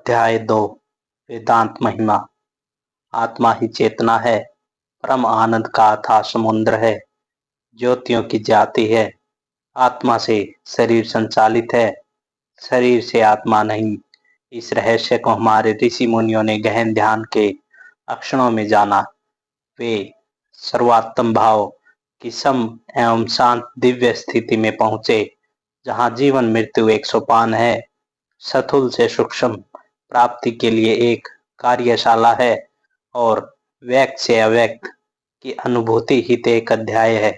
अध्याय 2 वेदांत महिमा। आत्मा ही चेतना है, परम आनंद का अथाह समुद्र है, ज्योतियों की जाति है। आत्मा से शरीर संचालित है, शरीर से आत्मा नहीं। इस रहस्य को हमारे ऋषि मुनियों ने गहन ध्यान के अक्षणों में जाना। वे सर्वात्म भाव की सम एवं शांत दिव्य स्थिति में पहुंचे, जहां जीवन मृत्यु एक सोपान है, स्थूल से सूक्ष्म प्राप्ति के लिए एक कार्यशाला है और व्यक्त से अव्यक्त की अनुभूति हित एक अध्याय है।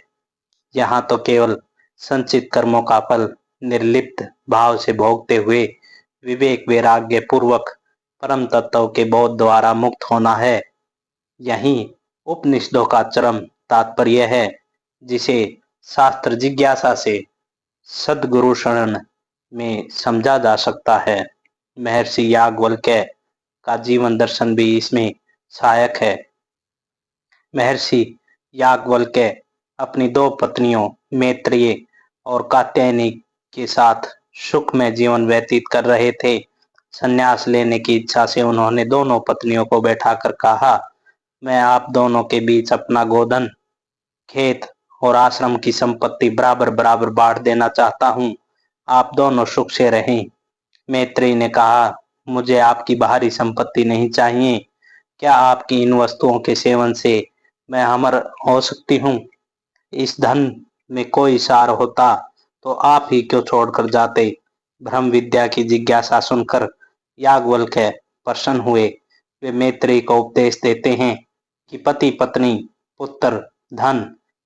यहाँ तो केवल संचित कर्मों का फल निर्लिप्त भाव से भोगते हुए विवेक वैराग्य पूर्वक परम तत्व के बोध द्वारा मुक्त होना है। यही उपनिषदों का चरम तात्पर्य है, जिसे शास्त्र जिज्ञासा से सद्गुरु शरण में समझा जा सकता है। महर्षि याज्ञवल्क्य का जीवन दर्शन भी इसमें सहायक है। महर्षि याज्ञवल्क्य अपनी दो पत्नियों मैत्रेयी और कात्यायनी के साथ सुखमय जीवन व्यतीत कर रहे थे। संन्यास लेने की इच्छा से उन्होंने दोनों पत्नियों को बैठाकर कहा, मैं आप दोनों के बीच अपना गोधन, खेत और आश्रम की संपत्ति बराबर बराबर बांट देना चाहता हूँ। आप दोनों सुख से रहें। मैत्रेयी ने कहा, मुझे आपकी बाहरी संपत्ति नहीं चाहिए। क्या आपकी इन वस्तुओं के सेवन से मैं अमर हो सकती हूँ? इस धन में कोई सार होता तो आप ही क्यों छोड़कर जाते? ब्रह्म विद्या की जिज्ञासा सुनकर याज्ञवल्क्य प्रसन्न हुए। वे मैत्रेयी को उपदेश देते हैं कि पति पत्नी पुत्र धन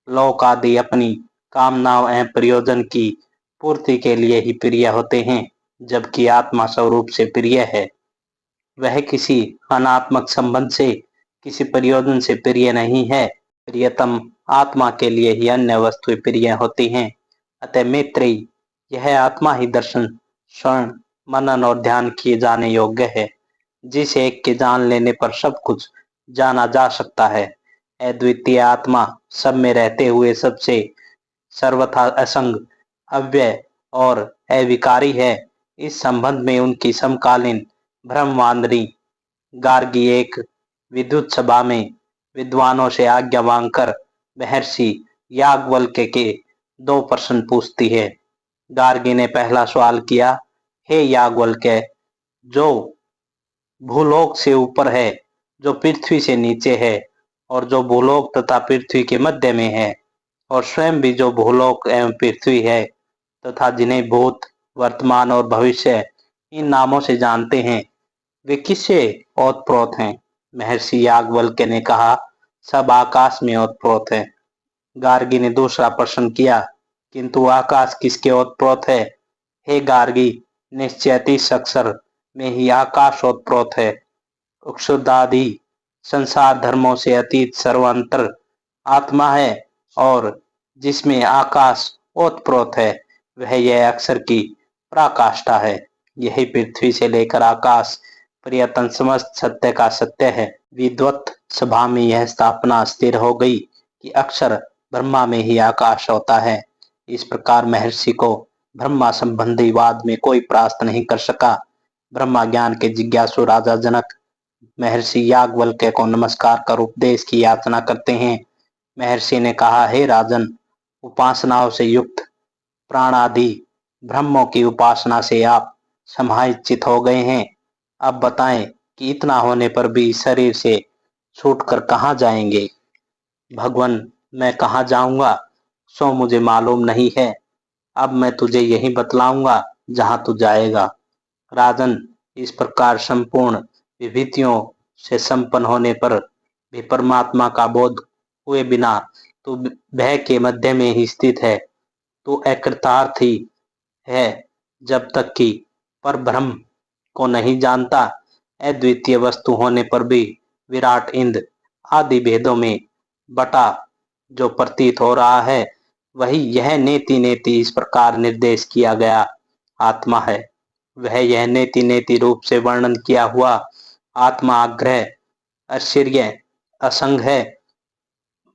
लोक आदि अपनी कामनाओं एवं प्रयोजन की पूर्ति के लिए ही प्रिय होते हैं, जबकि आत्मा स्वरूप से प्रिय है। वह किसी अनात्मक संबंध से, किसी प्रयोजन से प्रिय नहीं है। प्रियतम आत्मा के लिए ही अन्य वस्तुएं प्रिय होती हैं। अतः मैत्रेयी, यह आत्मा ही दर्शन, श्रवण, मनन और ध्यान किए जाने योग्य है, जिस एक के जान लेने पर सब कुछ जाना जा सकता है। अद्वितीय आत्मा सब में रहते हुए सबसे सर्वथा असंग, अव्यय और अविकारी है। इस संबंध में उनकी समकालीन ब्रह्मवादिनी गार्गी एक विद्युत सभा में विद्वानों से आज्ञा मांगकर महर्षि याज्ञवल्क्य के दो प्रश्न पूछती है। गार्गी ने पहला सवाल किया, हे याज्ञवल्क्य, जो भूलोक से ऊपर है, जो पृथ्वी से नीचे है और जो भूलोक तथा पृथ्वी के मध्य में है, और स्वयं भी जो भूलोक एवं पृथ्वी है तथा जिन्हें भूत, वर्तमान और भविष्य इन नामों से जानते हैं, वे किससे ओतप्रोत हैं? महर्षि याज्ञवल्क्य ने कहा, सब आकाश में ओतप्रोत है। गार्गी ने दूसरा प्रश्न किया, किंतु आकाश किसके ओतप्रोत है? हे गार्गी, निश्चयति अक्षर में ही आकाश ओतप्रोत है। क्षुद्रादि संसार धर्मों से अतीत सर्वांतर आत्मा है, और जिसमें आकाश ओतप्रोत है वह यह अक्षर की पराकाष्ठा है। यही पृथ्वी से लेकर आकाश पर्यंत समस्त सत्य का सत्य है। विद्वत सभा में यह स्थापना स्थिर हो गई कि अक्षर ब्रह्मा में ही आकाश होता है। इस प्रकार महर्षि को ब्रह्मा संबंधी वाद में कोई परास्त नहीं कर सका। ब्रह्मा ज्ञान के जिज्ञासु राजा जनक महर्षि याज्ञवल्क्य को नमस्कार कर उपदेश की याचना करते हैं। महर्षि ने कहा, हे राजन, उपासनाओं से युक्त प्राण आदि ब्रह्मों की उपासना से आप समाहित हो गए हैं। अब बताएं कि इतना होने पर भी शरीर से छूटकर कहाँ जाएंगे? भगवान, मैं कहाँ जाऊंगा सो मुझे मालूम नहीं है। अब मैं तुझे यही बतलाऊंगा जहां तू जाएगा। राजन, इस प्रकार संपूर्ण विभूतियों से संपन्न होने पर भी परमात्मा का बोध हुए बिना तू भय के मध्य में ही स्थित है। तू अकृतार्थी है जब तक कि परब्रह्म को नहीं जानता। अद्वितीय वस्तु होने पर भी विराट इंद्र आदि भेदों में बटा जो प्रतीत हो रहा है, वही यह नेति नेति इस प्रकार निर्देश किया गया आत्मा है। वह यह नेति नेति रूप से वर्णन किया हुआ आत्मा आग्रह, आश्चर्य, असंग है।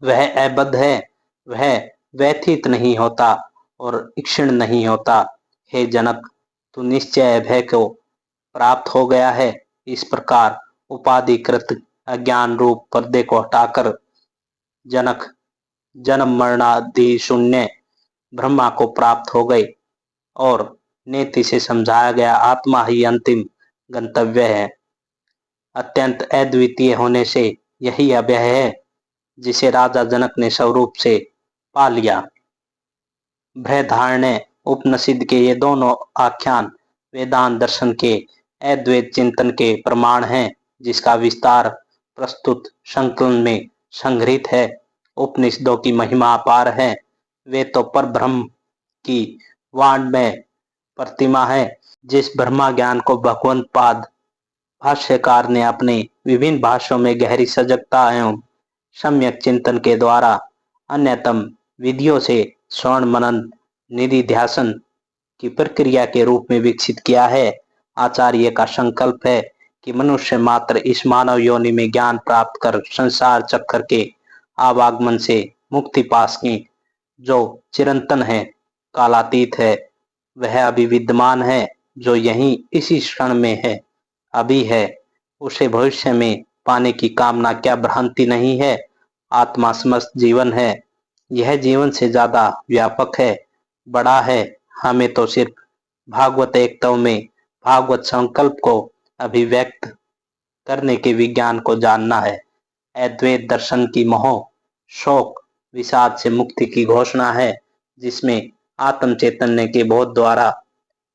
वह अबद्ध है, वह व्यथित नहीं होता और क्षीण नहीं होता। हे जनक, तू निश्चय भय को प्राप्त हो गया है। इस प्रकार उपाधिकृत अज्ञान रूप पर्दे को हटाकर जनक जन्म मरणादि शून्य ब्रह्मा को प्राप्त हो गए और नेति से समझाया गया आत्मा ही अंतिम गंतव्य है। अत्यंत अद्वितीय होने से यही अभय है जिसे राजा जनक ने स्वरूप से पा लिया। बृहदारण्य उपनिषद के ये दोनों आख्यान वेदांत दर्शन के अद्वैत चिंतन के प्रमाण हैं, जिसका विस्तार प्रस्तुत संकलन में संग्रहित है। उपनिषदों की महिमा अपार है। वे तो पर ब्रह्म की वाण में प्रतिमा है। जिस ब्रह्मा ज्ञान को भगवंत पाद भाष्यकार ने अपने विभिन्न भाष्यों में गहरी सजगता एवं सम्यक चिंतन के द्वारा अन्यतम विधियों से श्रवण मनन निधिध्यासन की प्रक्रिया के रूप में विकसित किया है। आचार्य का संकल्प है कि मनुष्य मात्र इस मानव योनि में ज्ञान प्राप्त कर संसार चक्कर के आवागमन से मुक्ति पा सके। जो चिरंतन है, कालातीत है, वह अभी विद्यमान है। जो यहीं इसी क्षण में है, अभी है, उसे भविष्य में पाने की कामना क्या भ्रांति नहीं है। आत्मा समस्त जीवन है। यह जीवन से ज्यादा व्यापक है, बड़ा है। हमें तो सिर्फ भागवत एकत्व में भागवत संकल्प को अभिव्यक्त करने के विज्ञान को जानना है। अद्वैत दर्शन की मोह शोक विषाद से मुक्ति की घोषणा है, जिसमें आत्म चैतन्य के बोध द्वारा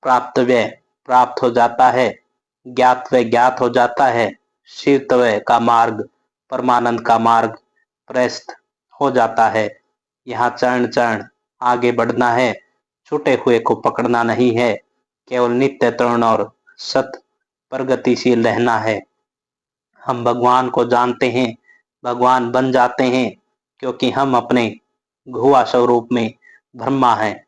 प्राप्तव्य प्राप्त हो जाता है, ज्ञातव्य ज्ञात हो जाता है, शीर्तव्य का मार्ग परमानंद का मार्ग प्रशस्त हो जाता है। यहाँ चरण चरण आगे बढ़ना है, छूटे हुए को पकड़ना नहीं है, केवल नित्य तरुण और सत प्रगतिशील रहना है। हम भगवान को जानते हैं, भगवान बन जाते हैं, क्योंकि हम अपने घुआ स्वरूप में ब्रह्मा हैं।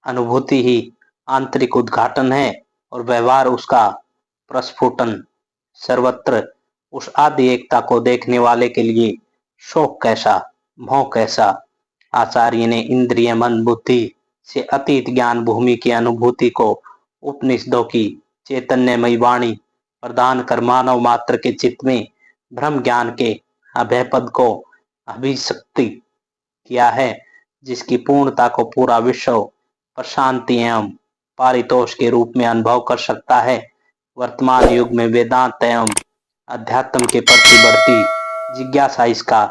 अनुभूति ही आंतरिक उद्घाटन है और व्यवहार उसका प्रस्फुटन। सर्वत्र उस आदि एकता को देखने वाले के लिए शोक कैसा, मोह कैसा। आचार्य ने इंद्रिय मन बुद्धि से अतीत ज्ञान भूमि की अनुभूति को उपनिषदों की चैतन्यमयी वाणी प्रदान कर मानव मात्र के चित्त में ब्रह्म ज्ञान के अभय पद को अभिषिक्त किया है, जिसकी पूर्णता को पूरा विश्व प्रशांति एवं पारितोष के रूप में अनुभव कर सकता है। वर्तमान युग में वेदांत एवं अध्यात्म के प्रति बढ़ती जिज्ञासा इसका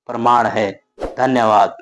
प्रमाण है। धन्यवाद।